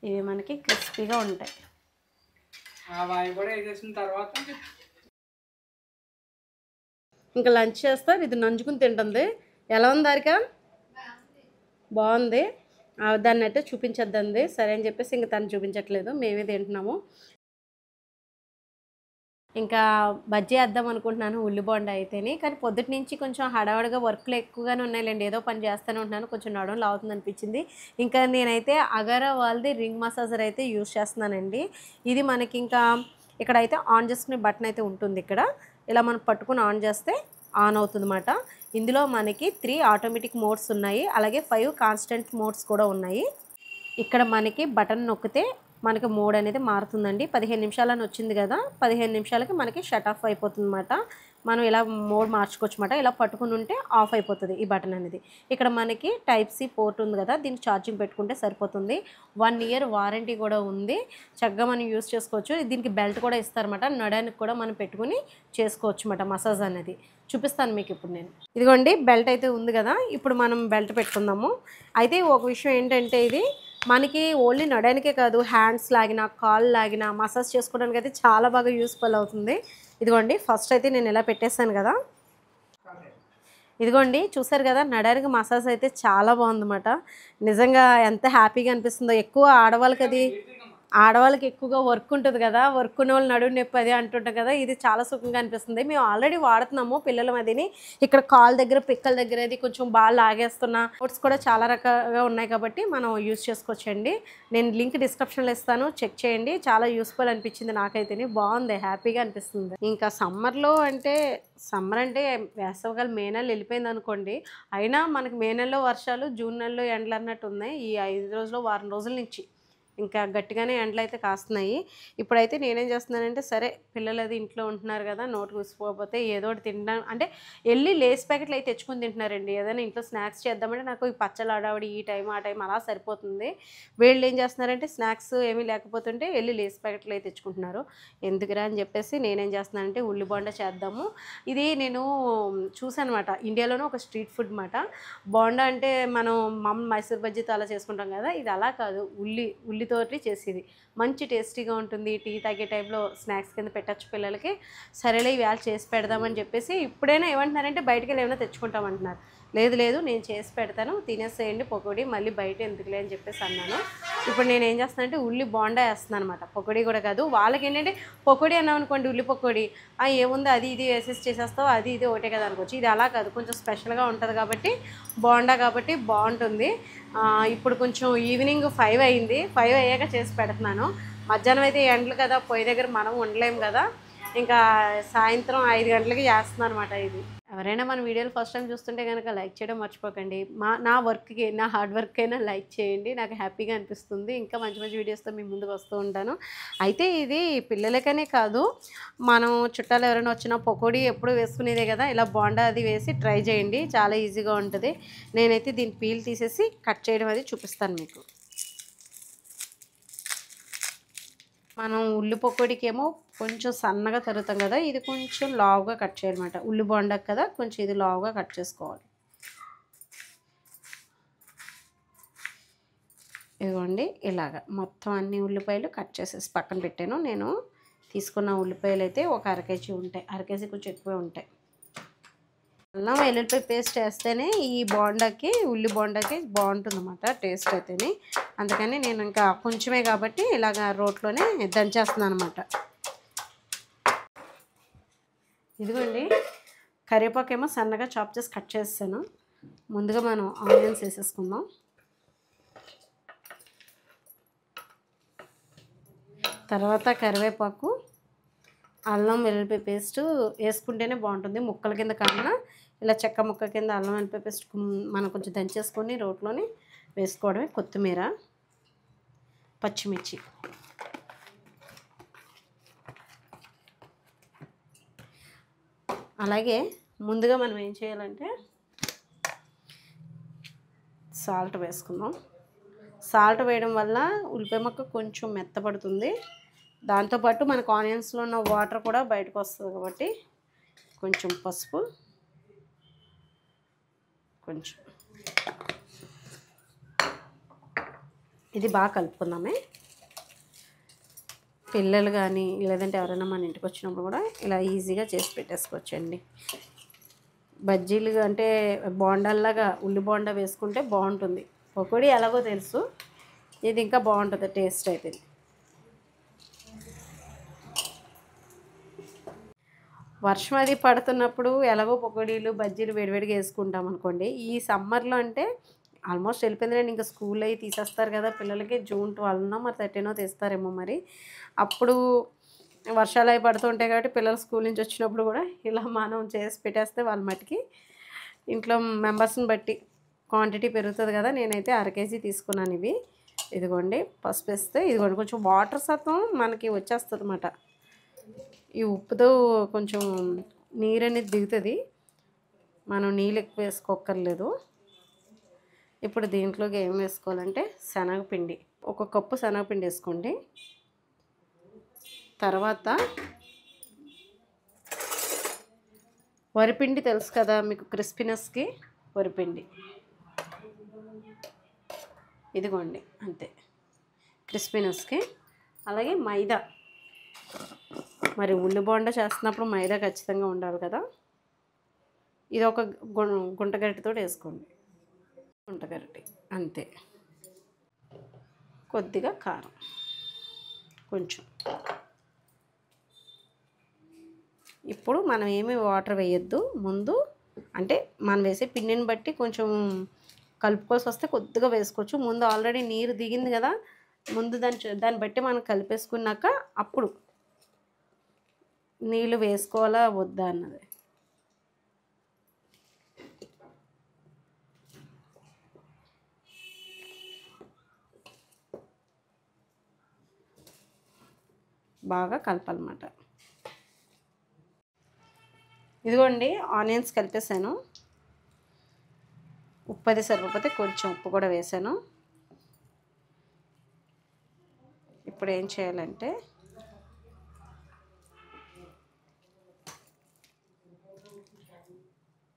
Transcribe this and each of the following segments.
ఇవి మనకి క్రిస్పీగా ఉంటాయి. ఇంకా లంచ్ చేస్తారు. ఇది నంచుకుని తింటుంది. ఎలా ఉంది హారిక? బాగుంది. దాన్ని అయితే చూపించద్దండి సరే అని చెప్పేసి ఇంక తను చూపించట్లేదు, మేమే తింటున్నాము. ఇంకా బజ్జీ వేద్దాం అనుకుంటున్నాను ఉల్లి బోండా అయితేనే, కానీ పొద్దుటి నుంచి కొంచెం హడావుడిగా వర్క్లు ఎక్కువగానే ఉన్నాయిలేండి, ఏదో పని చేస్తూనే ఉంటున్నాను, కొంచెం నడుం లావుతుంది అనిపించింది. ఇంకా నేనైతే అగారా వాళ్ళది రింగ్ మసాజర్ అయితే యూజ్ చేస్తున్నానండి. ఇది మనకి ఇంకా ఇక్కడైతే ఆన్ చేసుకునే బటన్ అయితే ఉంటుంది. ఇక్కడ ఇలా మనం పట్టుకుని ఆన్ చేస్తే ఆన్ అవుతుంది అన్నమాట. ఇందులో మనకి 3 ఆటోమేటిక్ మోడ్స్ ఉన్నాయి, అలాగే 5 కాన్స్టెంట్ మోడ్స్ కూడా ఉన్నాయి. ఇక్కడ మనకి బటన్ నొక్కితే మనకి మోడ్ అనేది మారుతుందండి. 15 నిమిషాలని వచ్చింది కదా, 15 నిమిషాలకి మనకి షట్ ఆఫ్ అయిపోతుంది అన్నమాట. మనం ఇలా మోడ్ మార్చుకోవచ్చు అన్నమాట. ఇలా పట్టుకుని ఉంటే ఆఫ్ అయిపోతుంది ఈ బటన్ అనేది. ఇక్కడ మనకి టైప్ సి పోర్ట్ ఉంది కదా, దీనికి ఛార్జింగ్ పెట్టుకుంటే సరిపోతుంది. 1 ఇయర్ వారంటీ కూడా ఉంది, చక్కగా మనం యూస్ చేసుకోవచ్చు. దీనికి బెల్ట్ కూడా ఇస్తారన్నమాట, నడానికి కూడా మనం పెట్టుకుని చేసుకోవచ్చు అన్నమాట మసాజ్ అనేది. చూపిస్తాను మీకు ఇప్పుడు నేను. ఇదిగోండి బెల్ట్ అయితే ఉంది కదా, ఇప్పుడు మనం బెల్ట్ పెట్టుకుందాము. అయితే ఒక విషయం ఏంటంటే ఇది మనకి ఓన్లీ నడడానికే కాదు, హ్యాండ్స్ లాగినా కాళ్ళు లాగినా మసాజ్ చేసుకోవడానికి అయితే చాలా బాగా యూస్ఫుల్ అవుతుంది. ఇదిగోండి ఫస్ట్ అయితే నేను ఇలా పెట్టేశాను కదా, ఇదిగోండి చూసారు కదా, నడడానికి మసాజ్ అయితే చాలా బాగుందన్నమాట. నిజంగా ఎంత హ్యాపీగా అనిపిస్తుందో. ఎక్కువ ఆడవాళ్ళకి ఎక్కువగా వర్క్ ఉంటుంది కదా, వర్క్ ఉన్న వాళ్ళు నడుము నొప్పి అది అంటుంటాం కదా, ఇది చాలా సుఖంగా అనిపిస్తుంది. మేము ఆల్రెడీ వాడుతున్నాము పిల్లల మధ్యని. ఇక్కడ కాల్ దగ్గర పిక్కల దగ్గర అది కొంచెం బాగా లాగేస్తున్న నోట్స్ కూడా చాలా రకాలుగా ఉన్నాయి కాబట్టి మనం యూజ్ చేసుకోవచ్చండి. నేను లింక్ డిస్క్రిప్షన్లో ఇస్తాను, చెక్ చేయండి. చాలా యూస్ఫుల్ అనిపించింది నాకైతే, బాగుంది, హ్యాపీగా అనిపిస్తుంది. ఇంకా సమ్మర్ అంటే వేసవికాలం మే నెల వెళ్ళిపోయింది అనుకోండి, అయినా మనకి మే నెలలో వర్షాలు, జూన్ నెలలో ఎండలు అన్నట్టు ఉన్నాయి. ఈ 5 రోజులు వారం రోజుల నుంచి ఇంకా గట్టిగానే ఎండలు అయితే కాస్తున్నాయి. ఇప్పుడైతే నేనేం చేస్తున్నానంటే, సరే పిల్లలు అది ఇంట్లో ఉంటున్నారు కదా, నోటు కూసిపోతే ఏదో ఒకటి తినడం అంటే వెళ్ళి లేస్ ప్యాకెట్లు అయితే తెచ్చుకొని తింటున్నారండి. ఏదైనా ఇంట్లో స్నాక్స్ చేద్దామంటే నాకు ఈ పచ్చళ్ళు ఆడావిడి ఈ టైం ఆ టైం అలా సరిపోతుంది. వీళ్ళు ఏం చేస్తున్నారంటే స్నాక్స్ ఏమీ లేకపోతుంటే వెళ్ళి లేస్ ప్యాకెట్లు అయితే తెచ్చుకుంటున్నారు. ఎందుకురా అని చెప్పేసి నేనేం చేస్తున్నానంటే ఉల్లి బోండా చేద్దాము. ఇది నేను చూసాను అనమాట, ఇండియాలోనే ఒక స్ట్రీట్ ఫుడ్ అనమాట. బోండా అంటే మనం మైసూర్ బజ్జీతో అలా చేసుకుంటాం కదా, ఇది అలా కాదు, ఉల్లితోటి చేసేది. మంచి టేస్టీగా ఉంటుంది. టీ తాగే టైంలో స్నాక్స్ కింద పెట్టచ్చు పిల్లలకి. సరేలే ఇవాళ చేసి పెడదామని చెప్పేసి, ఇప్పుడైనా ఏమంటున్నారంటే బయటికి వెళ్ళి ఏమైనా తెచ్చుకుంటామంటున్నారు. లేదు నేను చేసి పెడతాను, తినేసేయండి పకోడీ, మళ్ళీ బయట ఎందుకులే అని చెప్పేసి అన్నాను. ఇప్పుడు నేను ఏం చేస్తానంటే ఉల్లి బోండా వేస్తున్నాను అనమాట. పకోడీ కూడా కాదు, వాళ్ళకి ఏంటంటే పకోడీ అన్నాం అనుకోండి, ఉల్లి పకోడీ ఏముంది అది ఇది వేసేసి చేసేస్తావు, అది ఇది ఒకటే కదా అనుకోవచ్చు. ఇది అలా కాదు, కొంచెం స్పెషల్గా ఉంటుంది కాబట్టి బోండా కాబట్టి బాగుంటుంది. ఇప్పుడు కొంచెం ఈవినింగ్ 5 అయింది, 5 అయ్యాక చేసి పెడుతున్నాను. మధ్యాహ్నం అయితే ఎండలు కదా, పొయ్యి దగ్గర మనం ఉండలేము కదా, ఇంకా సాయంత్రం 5 గంటలకి చేస్తున్నాను అనమాట. ఇది ఎవరైనా మన వీడియోలు ఫస్ట్ టైం చూస్తుంటే కనుక లైక్ చేయడం మర్చిపోకండి. నా వర్క్కి, నా హార్డ్ వర్క్ అయినా లైక్ చేయండి, నాకు హ్యాపీగా అనిపిస్తుంది. ఇంకా మంచి మంచి వీడియోస్తో మీ ముందుకు వస్తూ ఉంటాను. అయితే ఇది పిల్లలకనే కాదు, మనం చుట్టాలు ఎవరైనా వచ్చినా పకోడీ ఎప్పుడు వేసుకునేదే కదా, ఇలా బోండా అది వేసి ట్రై చేయండి, చాలా ఈజీగా ఉంటుంది. నేనైతే దీని పీల్ తీసేసి కట్ చేయడం అది చూపిస్తాను మీకు. మనం ఉల్లి పకోడీకి ఏమో కొంచెం సన్నగా తరుగుతాం కదా, ఇది కొంచెం లావుగా కట్ చేయాలన్నమాట. ఉల్లి బోండాకు కదా, కొంచెం ఇది లావుగా కట్ చేసుకోవాలి. ఇదిగోండి ఇలాగ మొత్తం అన్ని ఉల్లిపాయలు కట్ చేసేసి పక్కన పెట్టాను. నేను తీసుకున్న ఉల్లిపాయలు అయితే ఒక 1/2 కేజీ ఉంటాయి, 1/2 కేజీ కొంచెం ఎక్కువే ఉంటాయి. అల్లం వెల్లుల్లిపాయ పేస్ట్ వేస్తేనే ఈ బోండాకి, ఉల్లి బోండాకి బాగుంటుందన్నమాట టేస్ట్ అయితేనే. అందుకని నేను ఇంకా కొంచెమే కాబట్టి ఇలాగ రోట్లోనే దంచేస్తున్నాను అనమాట. ఇదిగోండి కరివేపాకు ఏమో సన్నగా చాప్ చేసి కట్ చేస్తాను. ముందుగా మనం ఆనియన్స్ వేసేసుకుందాం. తర్వాత కరివేపాకు, అల్లం వెల్లుల్లిపాయ పేస్ట్ వేసుకుంటేనే బాగుంటుంది. ముక్కల కింద కాకుండా ఇలా చెక్క ముక్క కింద అల్లం వెల్లుల్లిపాయ పేస్ట్ మనం కొంచెం దంచేసుకొని రోట్లోని వేసుకోవడమే. కొత్తిమీర, పచ్చిమిర్చి, అలాగే ముందుగా మనం ఏం చేయాలంటే సాల్ట్ వేసుకుందాం. సాల్ట్ వేయడం వల్ల ఉల్లిపాయ ముక్క కొంచెం మెత్తపడుతుంది. దాంతోపాటు మనకు ఆనియన్స్లో ఉన్న వాటర్ కూడా బయటకు వస్తుంది కాబట్టి కొంచెం పసుపు, కొంచెం ఇది బాగా కలుపుకుందామే. పిల్లలు కానీ లేదంటే ఎవరైనా మన ఇంటికి వచ్చినప్పుడు కూడా ఇలా ఈజీగా చేసి పెట్టేసుకోవచ్చండి. బజ్జీలు అంటే బోండాల్లాగా ఉల్లి బోండా వేసుకుంటే బాగుంటుంది. పకోడీ ఎలాగో తెలుసు, ఇది ఇంకా బాగుంటుంది టేస్ట్ అయితే. వర్షం అది పడుతున్నప్పుడు ఎలాగో పకోడీలు బజ్జీలు వేడివేడిగా వేసుకుంటాం అనుకోండి. ఈ సమ్మర్లో అంటే ఆల్మోస్ట్ వెళ్ళిపోయింది, ఇంకా స్కూల్ అవి తీసేస్తారు కదా పిల్లలకి. జూన్ 12నో మరి 13నో తీస్తారేమో మరి. అప్పుడు వర్షాలు అవి పడుతుంటాయి కాబట్టి పిల్లలు స్కూల్ నుంచి వచ్చినప్పుడు కూడా ఇలా మనం చేసి పెట్టేస్తే వాళ్ళ మట్టుకి ఇంట్లో మెంబర్స్ని బట్టి క్వాంటిటీ పెరుగుతుంది కదా. నేనైతే 1/2 కేజీ తీసుకున్నాను ఇవి. ఇదిగోండి పసుపు వేస్తే, ఇదిగోండి కొంచెం వాటర్ శాతం మనకి వచ్చేస్తుంది అన్నమాట. ఈ ఉప్పుతో కొంచెం నీరు అనేది దిగుతుంది, మనం నీళ్ళు ఎక్కువ వేసుకోక్కర్లేదు. ఇప్పుడు దీంట్లోకి ఏం వేసుకోవాలంటే శనగపిండి, 1 కప్పు శనగపిండి వేసుకోండి. తర్వాత వరిపిండి తెలుసు కదా మీకు, క్రిస్పీనెస్కి వరిపిండి. ఇదిగోండి అంతే క్రిస్పీనెస్కి. అలాగే మైదా, మరి ఉల్లి బోండా చేస్తున్నప్పుడు మైదా ఖచ్చితంగా ఉండాలి కదా. ఇది ఒక గుంటగరిటెతో వేసుకోండి, గుంటగరిటె అంతే. కొద్దిగా కారం కొంచెం. ఇప్పుడు మనం ఏమీ వాటర్ వేయొద్దు ముందు, అంటే మనం వేసే పిండిని బట్టి కొంచెం కలుపుకోవాల్సి వస్తే కొద్దిగా వేసుకోవచ్చు. ముందు ఆల్రెడీ నీరు దిగింది కదా, ముందు దాన్ని బట్టి మనం కలిపేసుకున్నాక అప్పుడు నీళ్ళు వేసుకోవాలా వద్దా అన్నది. బాగా కలపాలన్నమాట. ఇదిగోండి ఆనియన్స్ కలిపేసాను. ఉప్పు అది సరిపోతే కొంచెం ఉప్పు కూడా వేసాను. ఇప్పుడు ఏం చేయాలంటే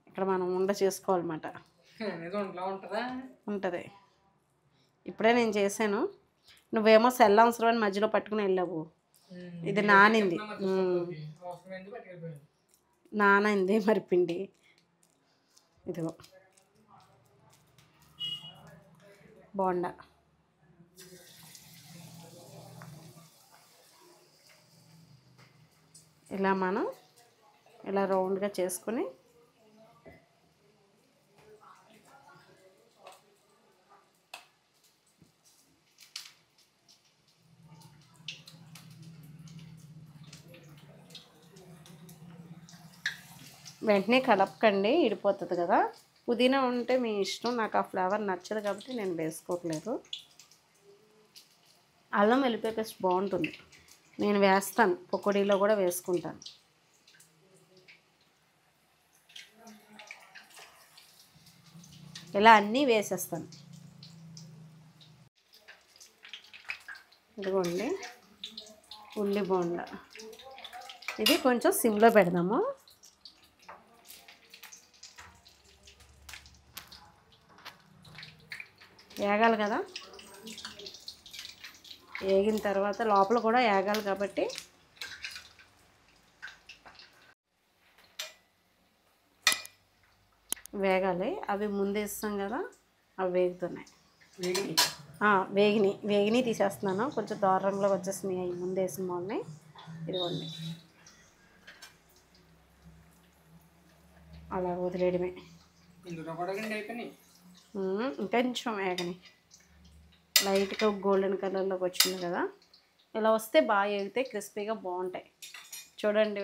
ఇక్కడ మనం ఉండ చేసుకోవాలన్నమాట. ఉంటుంది. ఇప్పుడే నేను చేశాను, నువ్వేమో సెల్ అవసరం అని మధ్యలో పట్టుకుని వెళ్ళావు. ఇది నానింది, నానింది మరి పిండి. ఇదిగో బోండా. ఇలా మనం ఇలా రౌండ్గా చేసుకుని వెంటనే కలపకండి, ఇడిపోతుంది కదా. పుదీనా ఉంటే మీ ఇష్టం, నాకు ఆ ఫ్లేవర్ నచ్చదు కాబట్టి నేను వేసుకోవట్లేదు. అల్లం వెల్లిపాయ పేస్ట్ బాగుంటుంది, నేను వేస్తాను, పకోడీలో కూడా వేసుకుంటాను. ఇలా అన్నీ వేసేస్తాను. ఇదిగోండి ఉల్లి బోండా. ఇది కొంచెం సిమ్లో పెడదాము. వేగాలి కదా, వేగిన తర్వాత లోపల కూడా వేగాలి కాబట్టి వేగాలి. అవి ముందు వేస్తాం కదా, అవి వేగుతున్నాయి. వేగిని తీసేస్తున్నాను, కొంచెం దూరంలో వచ్చేసినాయి అవి ముందు వేసిన వాళ్ళని. ఇదిగోండి అలా వదిలేయడమే. ఇంకొంచెం వేగని, లైట్గా గోల్డెన్ కలర్లోకి వచ్చింది కదా. ఇలా వస్తే బాగా వేగితే క్రిస్పీగా బాగుంటాయి. చూడండి,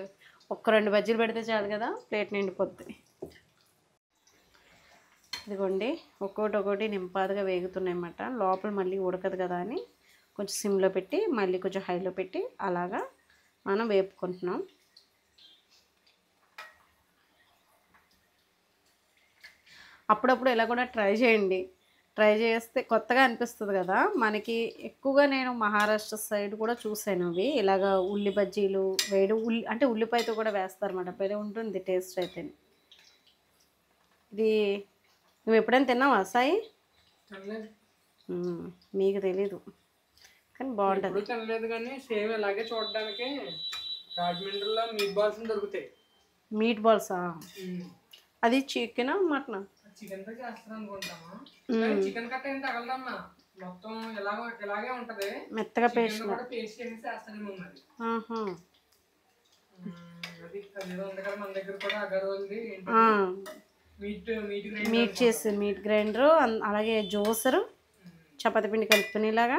1-2 బజ్జీలు పెడితే చాలు కదా, ప్లేట్ నిండిపోద్ది. ఇదిగోండి ఒక్కొక్కటి నింపాదుగా వేగుతున్నాయి అన్నమాట. లోపల మళ్ళీ ఉడకదు కదా అని కొంచెం సిమ్లో పెట్టి మళ్ళీ కొంచెం హైలో పెట్టి అలాగా మనం వేపుకుంటున్నాం. అప్పుడప్పుడు ఇలా కూడా ట్రై చేయండి, ట్రై చేస్తే కొత్తగా అనిపిస్తుంది కదా మనకి. ఎక్కువగా నేను మహారాష్ట్ర సైడ్ కూడా చూసాను అవి ఇలాగా ఉల్లి బజ్జీలు వేడి అంటే ఉల్లిపాయతో కూడా వేస్తారన్నమాట. భలే ఉంటుంది టేస్ట్ అయితే. ఇది నువ్వు ఎప్పుడైనా తిన్నావా సాయి? మీకు తెలీదు కానీ బాగుంటుంది. తినలేదు కానీ సేమ్ ఇలాగే చూడడానికి రాజమండ్రిలో మీట్ బాల్స్ దొరుకుతాయి. మీట్ బాల్సా? అది చికెన్ మటన్? చికెన్ తో చేస్తారు అనుకుంటాము. చికెన్ కట్ట ఏం తగలదమ్మా, మొత్తం ఇలాగే ఉంటది. మెత్తగా పేస్ట్ పేస్ట్ చేసి చేస్తానేమో మరి. అది ఉంది కదా మన దగ్గర కూడా అగరోల్ది మీట్ చేసి మీట్ గ్రైండర్, అలాగే జ్యూసరు, చపాతి పిండి కలుపుకునేలాగా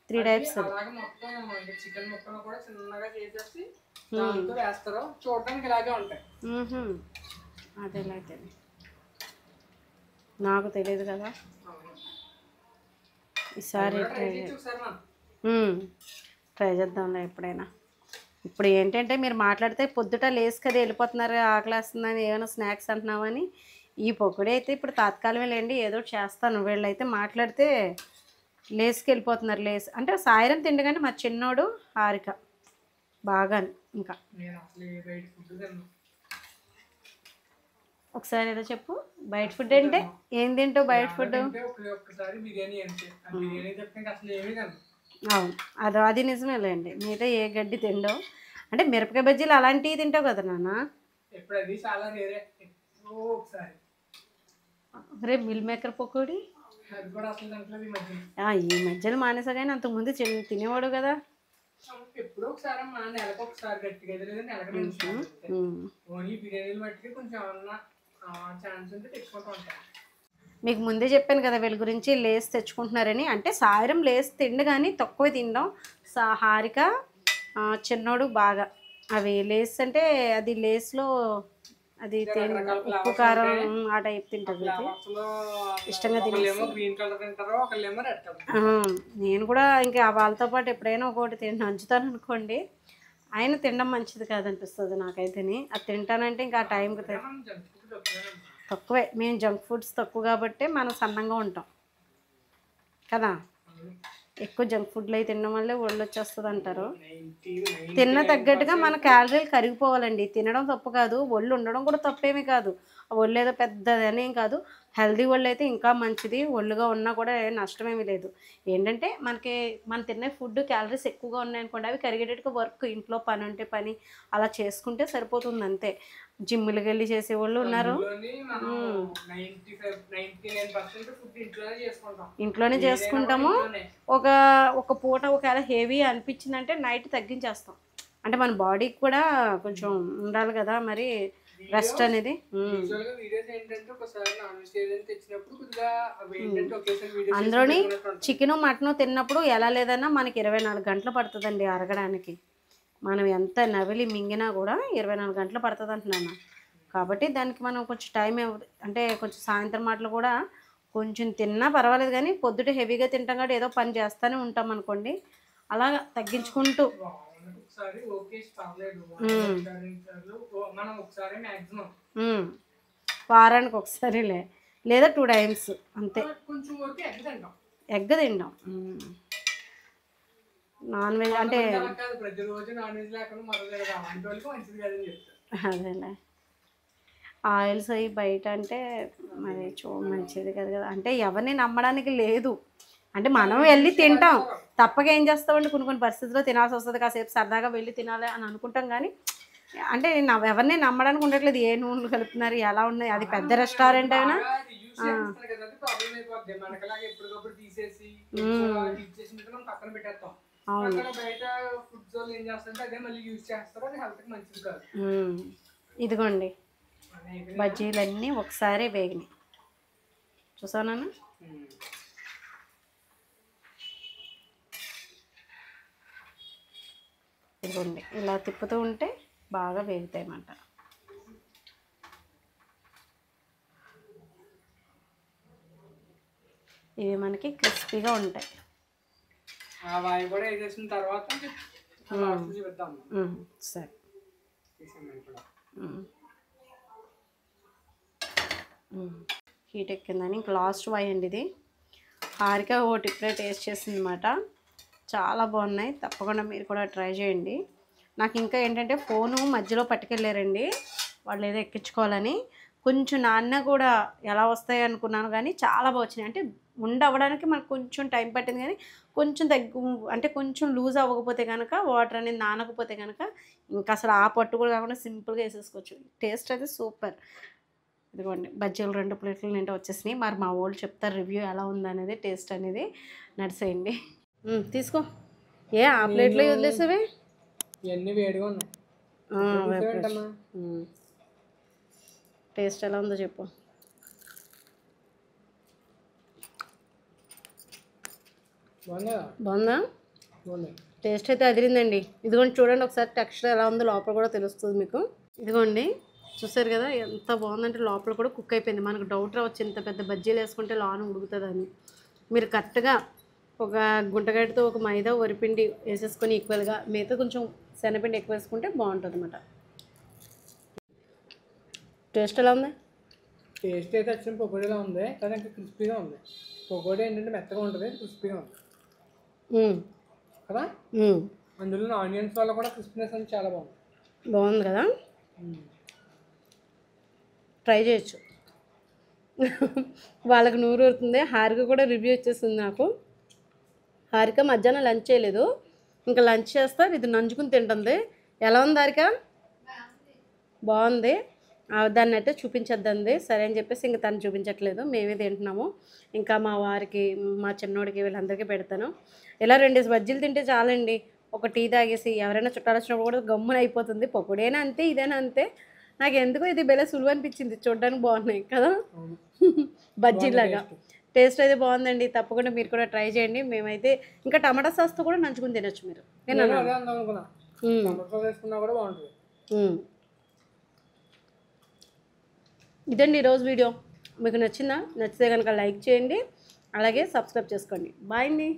3 టైప్స్. అలాగే మొత్తం చికెన్ ముక్కలు కూడా చిన్నగా చేసేసి దాంతో వేస్తారు. చూడడానికి ఇలాగే ఉంటాయి. అదేలైతే నాకు తెలియదు కదా, ఈసారి ట్రై చేద్దాంలే ఎప్పుడైనా. ఇప్పుడు ఏంటంటే మీరు మాట్లాడితే పొద్దుట లేసి కదా వెళ్ళిపోతున్నారు, ఆకలేస్తుందని ఏమైనా స్నాక్స్ అంటున్నామని. ఈ పొక్కుడి అయితే ఇప్పుడు తాత్కాలమే లేండి, ఏదో చేస్తాను. వీళ్ళైతే మాట్లాడితే లేసుకి వెళ్ళిపోతున్నారు. లేసి అంటే సాయంత్రం తిండి కానీ మా చిన్నోడు హారిక బాగా. ఇంకా ఒకసారి ఏదో చెప్పు, బయట ఫుడ్ అంటే ఏం తింటావు? బయట ఫుడ్ అవును, అది నిజమేలేండి. మిగతా ఏ గడ్డి తిండవు అంటే మిరపకాయ బజ్జీలు అలాంటివి తింటావు కదా నాన్న. రేపు మిల్ మేకర్ పకోడీ ఈ మధ్యలో మానేసా కానీ అంతకుముందు తినేవాడు కదా. ఎప్పుడో ఒకసారి మా నెలకు ఒకసారి గట్టిగా బిర్యానీలు బట్టి కొంచెం ఏమన్నా ఛాన్స్ ఉంటే తెచ్చుకుంటూ ఉంటాను. మీకు ముందే చెప్పాను కదా వీళ్ళ గురించి, లేస్ తెచ్చుకుంటున్నారని. అంటే సాయంత్రం లేస్ తిండి కానీ తక్కువ తినడం. హారిక చిన్నోడు బాగా అవి లేస్ అంటే అది లేస్లో అది ఉప్పు కారం ఆ టైప్ తింటుంది, ఇష్టంగా తినేసి. నేను కూడా ఇంకా వాళ్ళతో పాటు ఎప్పుడైనా ఒకటి నంచుతాను అనుకోండి. ఆయన తినడం మంచిది కాదనిపిస్తుంది నాకైతేని. అది తింటానంటే ఇంకా ఆ టైంకి తక్కువే. మేము జంక్ ఫుడ్స్ తక్కువ కాబట్టి మనం సన్నంగా ఉంటాం కదా. ఎక్కువ జంక్ ఫుడ్లు అవి తినడం వల్లే ఒళ్ళు వచ్చేస్తుంది అంటారు. తిన్న తగ్గట్టుగా మన క్యాలరీలు కరిగిపోవాలండి. తినడం తప్పు కాదు, ఒళ్ళు ఉండడం కూడా తప్పేమీ కాదు. ఒళ్ళు ఏదో పెద్దదనేం కాదు, హెల్దీ ఒళ్ళు అయితే ఇంకా మంచిది. ఒళ్ళుగా ఉన్నా కూడా నష్టమేమీ లేదు. ఏంటంటే మనం తినే ఫుడ్ క్యాలరీస్ ఎక్కువగా ఉన్నాయనుకోండి, అవి కరిగేటట్టుగా వర్క్, ఇంట్లో పని అంటే పని అలా చేసుకుంటే సరిపోతుంది అంతే. జిమ్ములకి వెళ్ళి చేసేవాళ్ళు ఉన్నారు. ఇంట్లోనే చేసుకుంటాము. ఒక పూట ఒకవేళ హెవీ అనిపించిందంటే నైట్ తగ్గించేస్తాం. అంటే మన బాడీకి కూడా కొంచెం ఉండాలి కదా మరి రెస్ట్ అనేది. అందులోని చికెను మటను తిన్నప్పుడు ఎలా లేదన్నా మనకి 24 గంటలు పడుతుందండి అరగడానికి. మనం ఎంత నవిలి మింగినా కూడా 24 గంటలు పడుతుంది అంటున్నాను. కాబట్టి దానికి మనం కొంచెం టైం అంటే కొంచెం సాయంత్రం మాటలు కూడా కొంచెం తిన్నా పర్వాలేదు కానీ పొద్దుట హెవీగా తింటాం కాబట్టి ఏదో పని చేస్తూనే ఉంటాం అనుకోండి, అలాగా తగ్గించుకుంటూ వారానికి ఒకసారిలే లేదా 2 టైమ్స్ అంతే. ఎగ్ తింటాం. నాన్ వెజ్ అంటే అదేలే, ఆయిల్స్ అవి బయట అంటే మరి మంచిది కదా కదా. అంటే ఎవరిని నమ్మడానికి లేదు. అంటే మనం వెళ్ళి తింటాం, తప్పక ఏం చేస్తామండి, కొన్ని పరిస్థితుల్లో తినాల్సి వస్తుంది. కాసేపు సరదాగా వెళ్ళి తినాలి అని అనుకుంటాం కానీ అంటే ఎవరిని నమ్మడానికి ఉండట్లేదు. ఏ నూనెలు కలుపుతున్నారు, ఎలా ఉన్నాయి, అది పెద్ద రెస్టారెంట్ అయినా ఇదిగోండి బజ్జీలన్నీ ఒకసారి వేగినాయి చూసానా. ఇదిగోండి ఇలా తిప్పుతూ ఉంటే బాగా వేగుతాయి అన్నమాట. ఇవి మనకి క్రిస్పీగా ఉంటాయి. సరే హీట్ ఎక్కిందని ఇంక లాస్ట్ వాయండి ఇది. హారిక ఒకటి ఇప్పుడే టేస్ట్ చేసింది అన్నమాట. చాలా బాగున్నాయి, తప్పకుండా మీరు కూడా ట్రై చేయండి. నాకు ఇంకా ఏంటంటే ఫోను మధ్యలో పట్టుకెళ్ళారండి వాళ్ళు ఏదో ఎక్కించుకోవాలని. కొంచెం నాన్న కూడా ఎలా వస్తాయి అనుకున్నాను కానీ చాలా బాగా వచ్చినాయి. అంటే ఉండవడానికి మనకు కొంచెం టైం పట్టింది కానీ కొంచెం అంటే కొంచెం లూజ్ అవ్వకపోతే కనుక వాటర్ అనేది నానకపోతే కనుక ఇంకా అసలు ఆ పట్టు కూడా కాకుండా సింపుల్గా వేసేసుకోవచ్చు. టేస్ట్ అయితే సూపర్. ఇదిగోండి బజ్జీలు 2 ప్లేట్లు నిండా వచ్చేసినాయి. మరి మా వాళ్ళు చెప్తారు రివ్యూ ఎలా ఉందనేది, టేస్ట్ అనేది. నడిసేయండి. తీసుకో. ఆ ప్లేట్లో వదిలేసావే? ఇవన్నీ వేడిగా ఉన్నాయి. టేస్ట్ ఎలా ఉందో చెప్పు. బాగుందా? టేస్ట్ అయితే అదిరిందండి. ఇదిగోండి చూడండి ఒకసారి టెక్స్చర్ ఎలా ఉందో లోపల కూడా తెలుస్తుంది మీకు. ఇదిగోండి చూసారు కదా ఎంత బాగుందంటే లోపల కూడా కుక్ అయిపోయింది. మనకు డౌట్ రావచ్చు ఇంత పెద్ద బజ్జీలు వేసుకుంటే లోన ఉడుకుతుందని. మీరు కరెక్ట్గా ఒక గుంటగడ్డతో ఒక మైదా వరిపిండి వేసేసుకొని ఈక్వల్గా మిగతా కొంచెం శనగపిండి ఎక్కువ వేసుకుంటే బాగుంటుంది అన్నమాట. టేస్ట్ ఎలా ఉంది? టేస్ట్ అయితే వచ్చిన పకోడీలా ఉంది కానీ ఇంకా క్రిస్పీగా ఉంది. పకోడీ ఏంటంటే మెత్తగా ఉంటుంది, క్రిస్పీగా ఉంది కదా. అందులో ఆనియన్స్ వల్ల కూడా క్రిస్పీనెస్ అనేది చాలా బాగుంది కదా. ట్రై చేయొచ్చు. వాళ్ళకి నూరు ఊరుతుంది. హారిక కూడా రివ్యూ వచ్చేసింది నాకు. హారిక మధ్యాహ్నం లంచ్ చేయలేదు, ఇంకా లంచ్ చేస్తా ఇది నంచుకుని తింటుంది. ఎలా ఉంది హారిక? బాగుంది. దాన్ని అయితే చూపించద్దండి సరే అని చెప్పేసి ఇంకా తను చూపించట్లేదు, మేమే తింటున్నాము. ఇంకా మా వారికి మా చిన్నోడికి వీళ్ళందరికీ పెడతాను. ఇలా 2 బజ్జీలు తింటే చాలండి. ఒక టీ తాగేసి ఎవరైనా చుట్టాలు వచ్చినప్పుడు కూడా గమ్మున అయిపోతుంది. పకోడీనా అంతే, ఇదేనా అంతే. నాకు ఎందుకో ఇది భలే సులువు అనిపించింది, చూడడానికి బాగున్నాయి కదా బజ్జీలాగా. టేస్ట్ అయితే బాగుందండి. తప్పకుండా మీరు కూడా ట్రై చేయండి. మేమైతే ఇంకా టమాటా సాస్తో కూడా నంచుకుని తినొచ్చు మీరు. ఇదండి ఈరోజు వీడియో. మీకు నచ్చిందా? నచ్చితే కనుక లైక్ చేయండి, అలాగే సబ్స్క్రైబ్ చేసుకోండి. బాయ్ అండి.